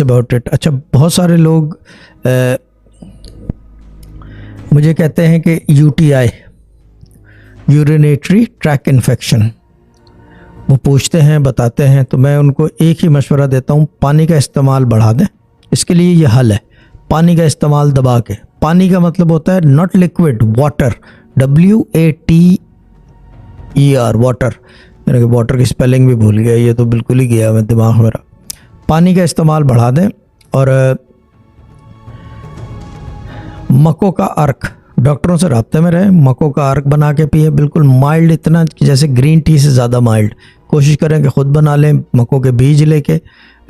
About it. अच्छा, बहुत सारे लोग मुझे कहते हैं कि यूटीआई, यूरिनेटरी ट्रैक इन्फेक्शन, वो पूछते हैं, बताते हैं, तो मैं उनको एक ही मशवरा देता हूँ, पानी का इस्तेमाल बढ़ा दें। इसके लिए ये हल है, पानी का इस्तेमाल दबा के। पानी का मतलब होता है not liquid, water, WATER, water. मैंने वाटर की स्पेलिंग भी भूल गया, ये तो बिल्कुल ही गया मैं दिमाग मेरा। पानी का इस्तेमाल बढ़ा दें और मक्कों का अर्क, डॉक्टरों से राब्ते में रहें, मक्कों का अर्क बना के पिए, बिल्कुल माइल्ड, इतना कि जैसे ग्रीन टी से ज़्यादा माइल्ड। कोशिश करें कि ख़ुद बना लें, मक्कों के बीज लेके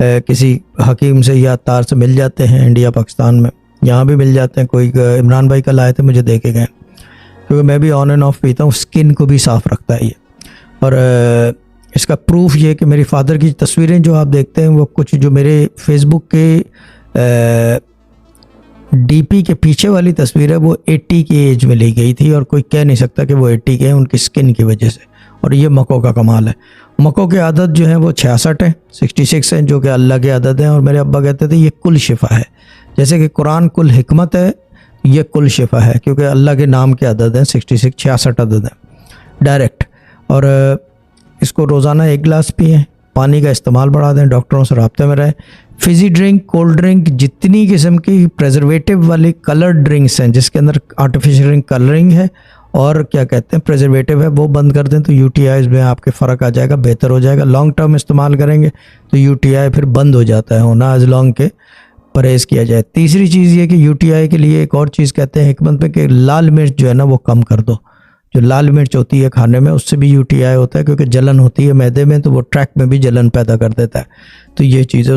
किसी हकीम से या तार से मिल जाते हैं, इंडिया पाकिस्तान में यहाँ भी मिल जाते हैं। कोई इमरान भाई कल आए थे, मुझे दे के गए, क्योंकि मैं भी ऑन एंड ऑफ पीता हूँ, स्किन को भी साफ़ रखता है ये। और इसका प्रूफ ये कि मेरी फादर की तस्वीरें जो आप देखते हैं, वो कुछ जो मेरे फेसबुक के डीपी के पीछे वाली तस्वीर है, वो 80 की एज में ली गई थी, और कोई कह नहीं सकता कि वो 80 के हैं उनकी स्किन की वजह से। और ये मक्कों का कमाल है। मक्कों के आदत जो है वो 66 है, 66 हैं, जो कि अल्लाह के आदत हैं। और मेरे अब्बा कहते थे ये कुल शिफा है, जैसे कि कुरान कुल हिकमत है, ये कुल शिफा है, क्योंकि अल्लाह के नाम के अदद हैं 66, 66 अदद हैं डायरेक्ट। और इसको रोज़ाना 1 गिलास पिएँ, पानी का इस्तेमाल बढ़ा दें, डॉक्टरों से राब्ते में रहें। फिज़ी ड्रिंक, कोल्ड ड्रिंक, जितनी किस्म की प्रेजर्वेटिव वाली कलर्ड ड्रिंक्स हैं, जिसके अंदर आर्टिफिशियल कलरिंग है और क्या कहते हैं प्रेजर्वेटिव है, वो बंद कर दें तो यूटीआई में आपके फ़र्क आ जाएगा, बेहतर हो जाएगा। लॉन्ग टर्म इस्तेमाल करेंगे तो यूटीआई फिर बंद हो जाता है होना, एज लॉन्ग के परहेज़ किया जाए। तीसरी चीज़ ये कि यूटीआई के लिए एक और चीज़ कहते हैं हिकमत में कि लाल मिर्च जो है ना वो कम कर दो। जो लाल मिर्च होती है खाने में, उससे भी यूटीआई होता है, क्योंकि जलन होती है मैदे में, तो वो ट्रैक में भी जलन पैदा कर देता है। तो ये चीज़ें